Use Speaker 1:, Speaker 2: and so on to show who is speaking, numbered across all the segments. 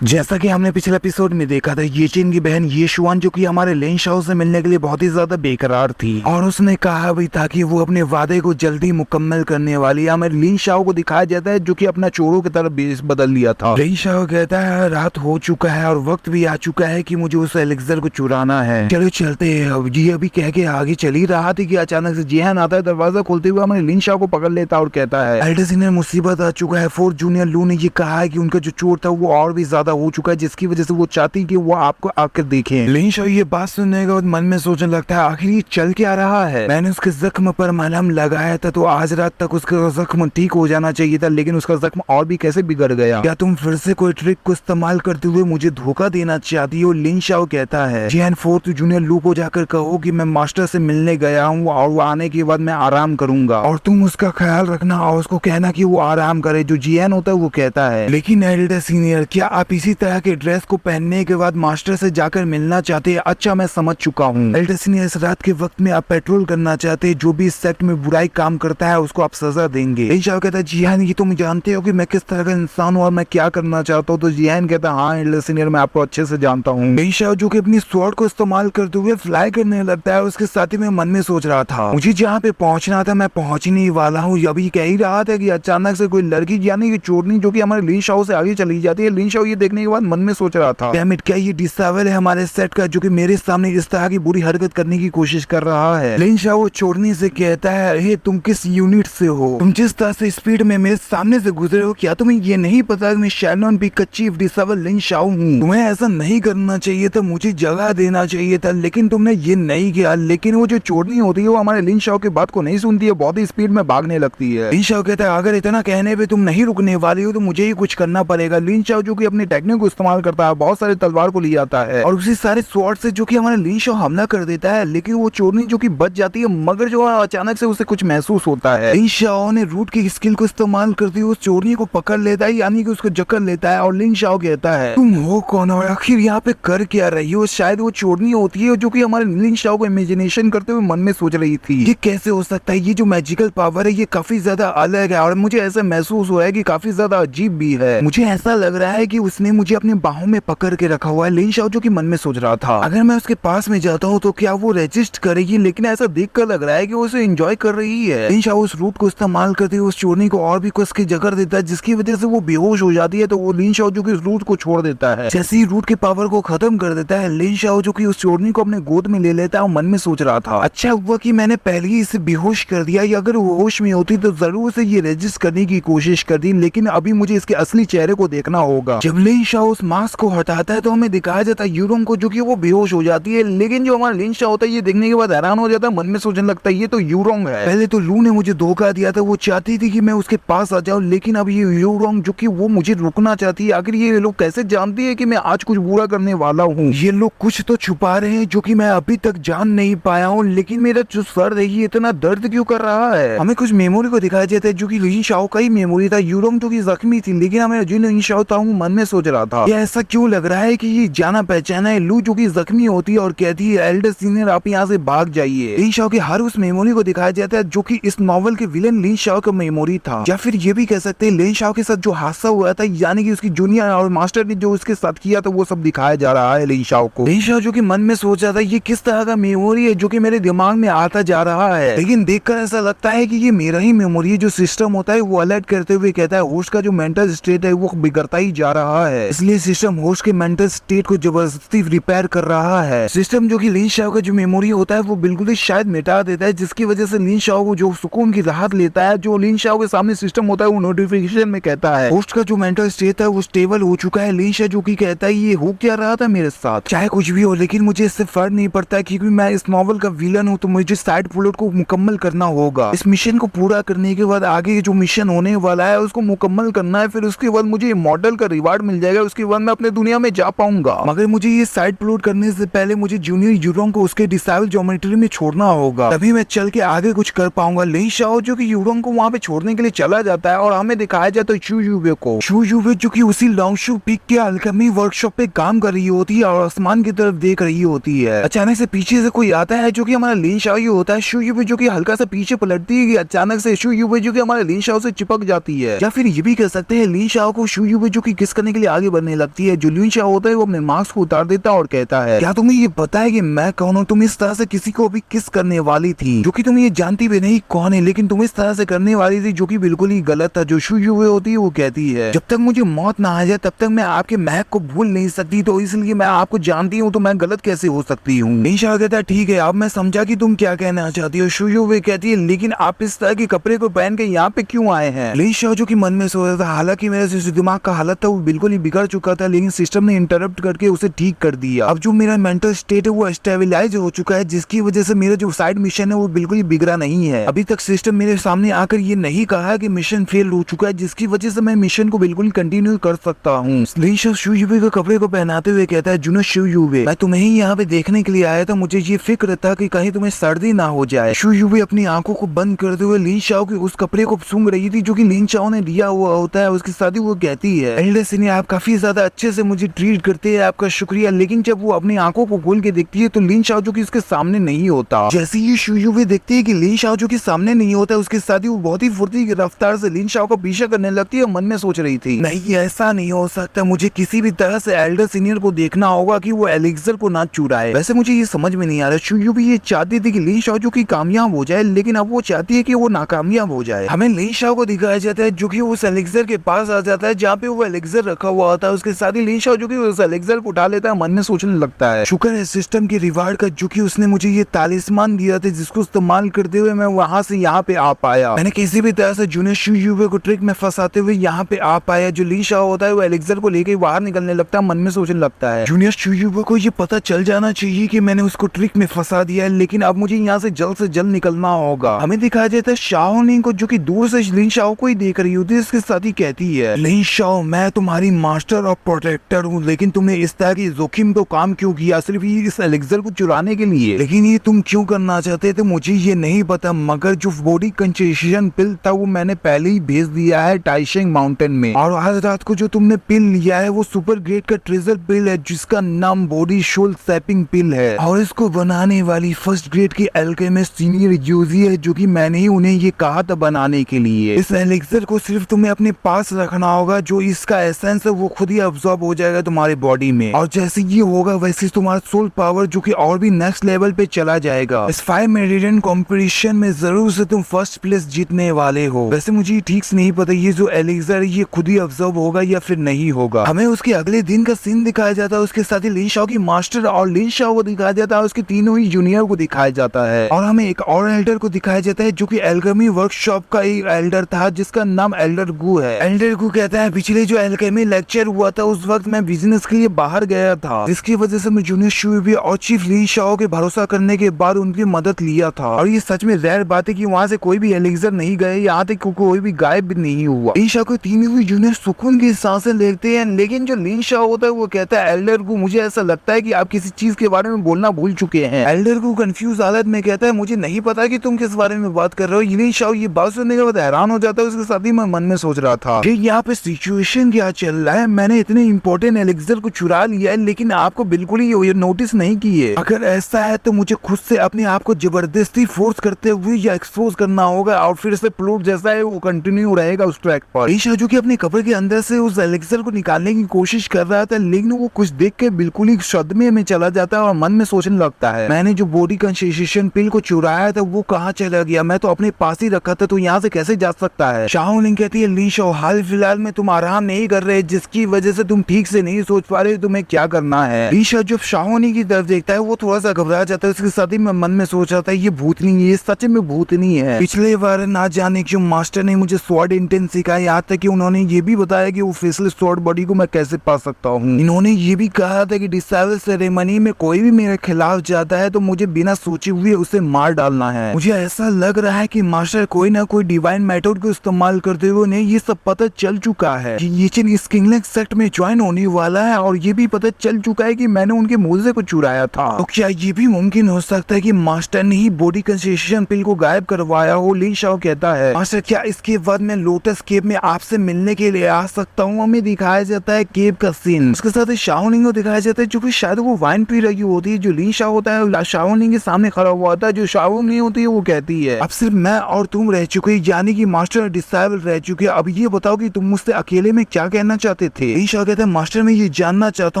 Speaker 1: जैसा कि हमने पिछले एपिसोड में देखा था, ये चिन की बहन ये शुआन जो कि हमारे लिन शाओ से मिलने के लिए बहुत ही ज्यादा बेकरार थी और उसने कहा भी था कि वो अपने वादे को जल्दी मुकम्मल करने वाली है। हमें लिन शाओ को दिखाया जाता है जो कि अपना चोरों की तरफ बेस बदल लिया था। लिन शाओ कहता है रात हो चुका है और वक्त भी आ चुका है कि मुझे उस एलेक्सर को चुराना है, चलो चलते हैं। अब ये अभी कह के आगे चल ही रहा थी कि अचानक से जिहान आता है, दरवाजा खोलते हुए हमें लिन शाओ को पकड़ लेता और कहता है एल्डर सीनियर मुसीबत आ चुका है। फोर्थ जूनियर लू ने ये कहा है कि उनका जो चोर था वो और भी ज्यादा हो चुका है, जिसकी वजह से वो चाहती कि वो आपको आकर देखें। लिन शाओ ये बात सुनने के बाद मन में सोचने लगता है आखिर ये चल क्या रहा है। मैंने उसके जख्म पर मलहम लगाया था तो आज रात तक उसका जख्म ठीक हो जाना चाहिए था, लेकिन उसका जख्म और भी कैसे बिगड़ गया। क्या तुम फिर से कोई ट्रिक को इस्तेमाल करते हुए मुझे धोखा देना चाहती हो? लिन शाओ कहता है जिहान फोर्थ जूनियर लू को जाकर कहो कि मैं मास्टर से मिलने गया हूँ और वो आने के बाद मैं आराम करूंगा और तुम उसका ख्याल रखना और उसको कहना कि वो आराम करे। जो जिहान होता है वो कहता है लेकिन एल्डर सीनियर क्या आप इसी तरह के ड्रेस को पहनने के बाद मास्टर से जाकर मिलना चाहते हैं? अच्छा मैं समझ चुका हूँ। एल्डर सीनियर इस रात के वक्त में आप पेट्रोल करना चाहते हैं, जो भी इस सेक्ट में बुराई काम करता है उसको आप सजा देंगे। लिन शाओ कहता है जिहान ये तुम जानते हो कि मैं किस तरह का इंसान हूँ और मैं क्या करना चाहता हूँ? तो जिहान कहता है हाँ एल्डर सीनियर मैं आपको अच्छे से जानता हूँ। लिन शाओ जो कि अपनी स्वॉर्ड को इस्तेमाल करते हुए फ्लाई करने लगता है, उसके साथ ही में मन में सोच रहा था मुझे जहाँ पे पहुंचना था मैं पहुंच ही नहीं वाला हूँ। अभी कह ही रहा था कि अचानक से कोई लड़की यानी कि चोरनी जो कि हमारे लिन शाओ से आगे चली जाती है। लिन शाओ ये देखने के बाद मन में सोच रहा था क्या ये डिसेबल है हमारे सेट का जो कि मेरे सामने इस तरह की बुरी हरकत करने की कोशिश कर रहा है। लिन शाओ चोरनी से कहता है अरे तुम किस यूनिट से हो? तुम जिस तरह से स्पीड में मेरे सामने से गुजरे हो क्या तुम्हें ये नहीं पता कि मैं शैनन पीक का चीफ डिसेबल लिन शाओ हूँ? तुम्हें ऐसा नहीं करना चाहिए था, मुझे जगह देना चाहिए था, लेकिन तुमने ये नहीं किया। लेकिन वो जो चोरनी होती है वो हमारे लिन शाओ की बात को नहीं सुनती है, बहुत ही स्पीड में भागने लगती है। लिन शाओ कहता है अगर इतना कहने पे तुम नहीं रुकने वाली हो तो मुझे ही कुछ करना पड़ेगा। लिन शाओ जो कि अपनी टेक्निक को इस्तेमाल करता है, बहुत सारे तलवार को ले आता है और उसी सारे स्वॉर्ड से जो कि हमारे लिन शाओ हमला कर देता है, लेकिन वो चोरनी जो कि बच जाती है, मगर जो अचानक से उसे कुछ महसूस होता है। लिन शाओ ने रूट की स्किल को इस्तेमाल करते हुए उस चोरनी को पकड़ लेता है, यानी कि उसको जकड़ लेता है और लिन शाओ कहता है तुम हो कौन और आखिर यहाँ पे कर क्या रही हो? शायद वो चोरनी होती है जो कि हमारे लिन शाओ को इमेजिनेशन करते हुए मन में सोच रही थी ये कैसे हो सकता है, ये जो मैजिकल पावर है ये काफी ज्यादा अलग है और मुझे ऐसा महसूस हो रहा है कि काफी ज्यादा अजीब भी है। मुझे ऐसा लग रहा है कि उसने मुझे अपनी बाहों में पकड़ के रखा हुआ है। लिन शाओ जो कि मन में सोच रहा था अगर मैं उसके पास में जाता हूँ तो क्या वो रेजिस्ट करेगी, लेकिन ऐसा देखकर लग रहा है कि वो उसे एंजॉय कर रही है। लिन शाओ उस रूट को इस्तेमाल करते हुए उस चोरनी को और भी कस के जकड़ देता है, जिसकी वजह से वो बेहोश हो जाती है। तो वो लिन शाओ जो कि रूट को छोड़ देता है, जैसे ही रूट के पावर को खत्म कर देता है, लिन शाओ जो कि उस चोरनी को अपने गोद में ले लेता है और मन में सोच रहा था अच्छा हुआ कि मैंने पहले ही इसे बेहोश कर दिया, या अगर वो होश में होती तो जरूर से ये रेजिस्ट करने की कोशिश करती, लेकिन अभी मुझे इसके असली चेहरे को देखना होगा। जब लिन शाओ उस मास्क को हटाता है तो हमें दिखाया जाता है यूरोंग को जो कि वो बेहोश हो जाती है, लेकिन जो हमारा लिन शाओ होता है ये देखने के बाद हैरान हो जाता है, मन में सोचने लगता है ये तो यूरोंग है। पहले तो लू ने मुझे धोखा दिया था, वो चाहती थी कि मैं उसके पास आ जाऊं, लेकिन अब ये यूरोंग जो कि वो मुझे रुकना चाहती है। आखिर ये लोग कैसे जानती है कि मैं आज कुछ बुरा करने वाला हूँ? ये लोग कुछ तो छुपा रहे हैं जो कि मैं अभी तक जान नहीं पाया हूँ, लेकिन मेरा जो सर है ये इतना दर्द क्यों कर रहा है? हमें कुछ मेमोरी को दिखाया जाता है जो कि लिन शाओ का ही मेमोरी था। यूरोंग जो कि जख्मी थी, लेकिन हमें जो लिन शाओ था वो मन में सोच रहा था ये ऐसा क्यों लग रहा है कि ये जाना पहचाना है। लू जो कि जख्मी होती है और कहती है एल्डर सीनियर आप यहाँ से भाग जाइए। लिन शाओ के हर उस मेमोरी को दिखाया जाता है जो कि इस नॉवल के विलेन लिन शाओ का मेमोरी था, या फिर ये भी कह सकते हैं लिन शाओ के साथ जो हादसा हुआ था, यानी कि उसकी जूनियर और मास्टर ने जो उसके साथ किया था वो सब दिखाया जा रहा है लिन शाओ को। लिन शाओ जो कि मन में सोच रहा था ये किस तरह का मेमोरी है जो कि मेरे दिमाग में आता जा रहा है, लेकिन देखकर ऐसा लगता है कि ये मेरा ही मेमोरी है। जो सिस्टम होता है वो अलर्ट करते हुए कहता है होस्ट का जो मेंटल स्टेट है वो बिगड़ता ही जा रहा है, इसलिए सिस्टम होस्ट के मेंटल स्टेट को जबरदस्ती रिपेयर कर रहा है। सिस्टम जो कि लिन शाओ का जो मेमोरी होता है वो बिल्कुल ही शायद मिटा देता है, जिसकी वजह से लिन शाओ को जो सुकून की राहत लेता है। जो लिन शाओ के सामने सिस्टम होता है वो नोटिफिकेशन में कहता है होस्ट का जो मेंटल स्टेट है वो स्टेबल हो चुका है। लिन शाओ जो कि कहता है ये हो क्या रहा था मेरे साथ, चाहे कुछ भी हो लेकिन मुझे इससे फर्क नहीं पड़ता क्योंकि मैं इस नॉवल का विलन हूँ, तो मुझे साइड प्लॉट को मुकम्मल करना होगा। इस मिशन को पूरा करने के बाद आगे जो मिशन होने वाला है उसको मुकम्मल करना है, फिर उसके बाद मुझे मॉडल का रिवार्ड मिल जाएगा, उसके बाद मैं अपने दुनिया में जा पाऊंगा। मगर मुझे ये साइड प्लॉट करने से पहले मुझे जूनियर यूरोंग को उसके डिसेबल ज्योमेट्री में छोड़ना होगा, तभी मैं चल के आगे कुछ कर पाऊंगा। लिन शाओ जो कि यूरोंग को वहाँ पे छोड़ने के लिए चला जाता है और हमें दिखाया जाता है शू यूवे को। शू यूवे जो कि उसी लॉन्गशू पीक के अल्केमी वर्कशॉप पे काम कर रही होती है और आसमान की तरफ देख रही होती है। अचानक से पीछे से कोई आता है जो कि हमारा लिन शाओ ही होता है। शू यूवे जो कि हल्का सा पीछे पलटती है कि अचानक से शू यूवे जो कि हमारे लिन शाओ से चिपक जाती है, या फिर ये भी कह सकते हैं लिन शाओ को शू यूवे जो कि किस करने के लिए आगे बढ़ने लगती है। जो लिन शाओ होता है वो अपने मास्क को उतार देता है और कहता है, क्या तुम्हें ये पता है कि मैं कौन हूँ? तुम इस तरह से किसी को भी किस करने वाली थी, जो कि तुम ये जानती भी नहीं कौन है, लेकिन तुम इस तरह से करने वाली थी, जो कि बिल्कुल ही गलत था। जो शू युवे होती है वो कहती है, जब तक मुझे मौत ना आ जाए तब तक मैं आपके महक को भूल नहीं सकती, तो इसलिए मैं आपको जानती हूँ, तो मैं गलत कैसे हो सकती हूँ? लिन शाओ कहता है, ठीक है, अब मैं समझा कि तुम क्या कहना चाहती हो। शू युवे कहती है, लेकिन आप इस तरह के कपड़े को पहन के यहाँ पे क्यों आए हैं? लिन शाओ जो कि मन में सोच रहा था, हालांकि मेरा जो दिमाग का हालत था वो बिल्कुल ही बिगड़ चुका था, लेकिन सिस्टम ने इंटरप्ट करके उसे ठीक कर दिया। अब जो मेरा मेंटल स्टेट है वो स्टेबलाइज हो चुका है, जिसकी वजह से मेरा जो साइड मिशन है वो बिल्कुल ही बिगड़ा नहीं है। अभी तक सिस्टम मेरे सामने आकर ये नहीं कहा कि मिशन फेल हो चुका है, जिसकी वजह से मैं मिशन को बिल्कुल कंटिन्यू कर सकता हूँ। लिन शाओ शू युवे के कपड़े को पहनाते हुए कहता है, जुनो शू युवे, मैं तुम्हें ही यहाँ पे देखने के लिए आया था, मुझे ये फिक्र था कि कहीं तुम्हें सर्दी ना हो जाए। शू युवे अपनी आंखों को बंद करते हुए लिन शाओ के उस कपड़े को सूंघ रही थी जो कि लिन शाओ ने लिया हुआ होता है। उसके साथ ही वो कहती है, एल्डर सीनियर, आप काफी ज्यादा अच्छे से मुझे ट्रीट करते हैं, आपका शुक्रिया। लेकिन जब वो अपनी आंखों को खोल के देखती है तो लिन शाओ जो कि उसके सामने नहीं होता। जैसे ही शू युवे देखती है कि लिन शाओ जो कि सामने नहीं होता, उसके साथ ही वो बहुत ही फुर्ती की रफ्तार से लिन शाओ का पीछा करने लगती है। मन में सोच रही थी, नहीं ऐसा नहीं हो सकता, मुझे किसी भी तरह से एल्डर सीनियर को देखना होगा कि वो एलेक्सर को ना चुराए। वैसे मुझे ये समझ में नहीं आ रहा, शू युवे ये चाहती थी कि लिन शाओ जो कि कामयाब हो जाए, लेकिन अब वो चाहती है कि वो नाकामयाब हो जाए। हमें लिन शाओ को दिखाया जाता है जो कि उस एलेक्सर के पास आ जाता है जहाँ पे वो एलेक्सर रखा हुआ होता है। उसके साथ ही लिन शाओ जो कि उस एलेक्सर को उठा लेता है। मन में सोचने लगता है, शुक्र है सिस्टम के रिवार्ड का जो कि उसने मुझे ये तालिस्मान दिया था, जिसको इस्तेमाल करते हुए मैं वहां से यहाँ पे आ पाया। मैंने किसी भी तरह से जूनियर शू युवे को ट्रिक में फंसाते हुए यहाँ पे आ पाया। जो लिन शाओ होता है वो एलेक्सर को लेके बाहर निकलने लगता है। मन में सोचने लगता है, जूनियर शू युवे को ये पता चल जाना चाहिए कि मैंने उसको ट्रिक में फंसा दिया है, लेकिन अब मुझे यहाँ से जल्द निकलना होगा। हमें दिखाया जाता है शाओनिंग को जो कि दूर से लिन शाओ को ही देख रही होती है। इसके साथ ही कहती है, लिन शाओ, मैं तुम्हारी मास्टर और प्रोटेक्टर हूँ, लेकिन तुमने इस तरह की जोखिम तो काम क्यों किया, सिर्फ ये इस एलेक्सर को चुराने के लिए? लेकिन ये तुम क्यों करना चाहते थे मुझे ये नहीं पता, मगर जो बॉडी कंसेशन पिल था वो मैंने पहले ही भेज दिया है टाइशेंग माउंटेन में, और आज रात को जो तुमने पिल लिया है वो सुपर ग्रेड का ट्रेजर पिल है, जिसका नाम बॉडी शोल सैपिंग पिल है, और इसको बनाने वाली फर्स्ट ग्रेड की एल्केमिस्ट सीनियर यूजी है, जो कि मैंने ही उन्हें ये कहा था बनाने के लिए। इस एलेक्सर को सिर्फ तुम्हें अपने पास रखना होगा, जो इसका एसेंस है वो खुद ही अब्सॉर्ब हो जाएगा तुम्हारे बॉडी में, और जैसे ये होगा वैसे तुम्हारा सोल पावर जो कि और भी नेक्स्ट लेवल पे चला जाएगा। इस 5 मेरिडियन कॉम्पिटिशन में जरूर से तुम फर्स्ट प्लेस जीतने वाले हो। वैसे मुझे ठीक से नहीं पता ये जो एलेक्सर ये खुद ही अब्सॉर्ब होगा या फिर नहीं होगा। हमें उसके अगले दिन का सीन दिखाया जाता है। उसके साथ ही लिन शाओ की मास्टर और लिन शाओ को दिखाया जाता है, उसके तीनों ही जूनियर को दिखाया जाता है, और हमें एक और एल्डर को दिखाया जाता है जो कि एल्केमी वर्कशॉप का एक एल्डर था, जिसका नाम एल्डर गु है। एल्डर गु कहता है, पिछले जो एल्केमी लेक्चर हुआ था उस वक्त मैं बिजनेस के लिए बाहर गया था, जिसकी वजह से मैं जूनियर शू युवे और चीफ लिन शाओ के भरोसा करने के बाद उनकी मदद लिया था, और ये सच में रेयर बात है कि वहाँ से कोई भी एलेक्सर नहीं गए, यहाँ तक कोई भी गायब भी नहीं हुआ। लिन शाओ को तीनों ही जूनियर सुकून की सांसें लेते हैं, लेकिन जो लिन शाओ होता है वो कहता है, एल्डर गु, मुझे ऐसा लगता है कि आप किसी चीज के बारे में बोलना भूल चुके हैं। एल्डर गु कंफ्यूज हालत में कहता है, मुझे नहीं पता कि तुम किस बारे में बात कर रहे हो। लिन शाओ ये बात सुनने के बाद हैरान हो जाता है। उसके साथ ही मैं मन में सोच रहा था कि यहाँ पे सिचुएशन क्या चल रहा है, मैंने इतने इंपॉर्टेंट एलेक्सर को चुरा लिया है, लेकिन आपको बिल्कुल ही नोटिस नहीं किए। अगर ऐसा है तो मुझे खुद से अपने आप को जबरदस्ती फोर्स करते हुए या एक्सपोज करना होगा, और फिर से प्लॉट जैसा है वो कंटिन्यू रहेगा उस ट्रैक पर। लिन शाओ जो कि अपने कपड़े के अंदर से उस एलेक्सर को निकालने की कोशिश कर रहा था, लेकिन वो कुछ देख के बिल्कुल ही सदमे में चला जाता है और मन में सोचने लगता है, मैंने जो बॉडी कंसेशन पिल को चुराया था वो कहाँ चला गया, मैं तो अपने पास ही रखा था, तो यहाँ से कैसे जा सकता है। शाओनिंग कहती है, लिन शाओ, हाल फिलहाल में तुम आराम नहीं कर रहे, जिसकी वजह से तुम ठीक से नहीं सोच पा रहे तुम्हें क्या करना है। लिन शाओ जब शाओनिंग की तरफ देखता है वो थोड़ा सा घबरा जाता है। उसके साथ ही मन में सोच रहा था, ये भूतनी है, ये सच में भूतनी है। पिछले बार ना जाने क्यों मास्टर ने मुझे स्वॉर्ड इंटेंस सिखाया, यहाँ तक कि उन्होंने ये भी बताया कि वो फेसलेस स्वॉर्ड बॉडी को मैं कैसे पा सकता हूँ। इन्होंने ये भी कहा था कि डिसाइबल सेरेमनी में कोई भी मेरे खिलाफ जाता है तो मुझे बिना सोचे हुए उसे मार डालना है। मुझे ऐसा लग रहा है कि मास्टर कोई ना कोई डिवाइन मेथड को इस्तेमाल करते हुए उन्हें ये सब पता चल चुका है कि येचिन इस किंगलेंग सेक्ट में ज्वाइन होने वाला है, और ये भी पता चल चुका है कि मैंने उनके मोजे को चुराया था। तो क्या ये भी मुमकिन हो सकता है कि मास्टर ने ही बॉडी कंसेशन पिल को गायब करवाया हो? लिन शाओ कहता है, मास्टर क्या इसके बाद मैं लोटस केव में आपसे मिलने के लिए आ सकता हूँ? हमें दिखाया जाता है केव का सीन। उसके साथ शाओनिंग को दिखाया जाता है जो कि शायद वो वाइन पी रही होती है। जो लिन शाओ होता है शाओनिंग के सामने खड़ा हुआ होता है। जो शाओनिंग होती है वो कहती है, अब सिर्फ मैं और तुम रह चुके, यानी कि मास्टर डिसाइबल रह चुके। अब ये बताओ कि तुम मुझसे अकेले में क्या कहना चाहते चाहते थे। लिन शाओ कहता है मास्टर मैं ये जानना चाहता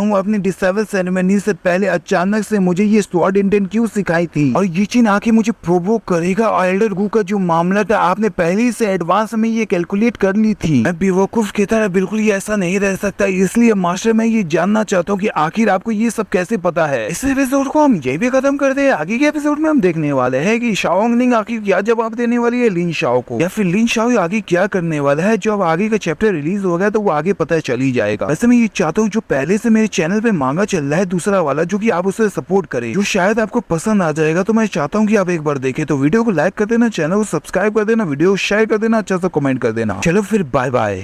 Speaker 1: हूँ अपनी डिसेबल सेरेमनी से पहले अचानक से मुझे ये स्वॉर्ड इंटेंट क्यों सिखाई थी, और ये चीज आके मुझे प्रोवोक करेगा। और एल्डर गु का जो मामला था आपने पहले से एडवांस में ये कैलकुलेट कर ली थी। मैं बेवकूफ की तरह बिल्कुल ये ऐसा नहीं रह सकता, इसलिए मास्टर मैं ये जानना चाहता हूँ कि आखिर आपको ये सब कैसे पता है। इस एपिसोड को हम ये भी खत्म कर दे। आगे के एपिसोड में हम देखने वाले हैं कि शाओलिंग आखिर क्या जवाब देने वाली है लिन शाओ को, या फिर लिन शाओ आगे क्या करने वाला है। जो अब आगे का चैप्टर रिलीज हो गया तो वो आगे पता चल ही जाएगा। वैसे मैं ये चाहता हूँ जो पहले से मेरे चैनल पे मांगा चल रहा है दूसरा वाला, जो कि आप उसे सपोर्ट करें, जो शायद आपको पसंद आ जाएगा। तो मैं चाहता हूँ कि आप एक बार देखें। तो वीडियो को लाइक कर देना, चैनल को सब्सक्राइब कर देना, वीडियो शेयर कर देना, अच्छा सा कमेंट कर देना। चलो फिर बाय बाय।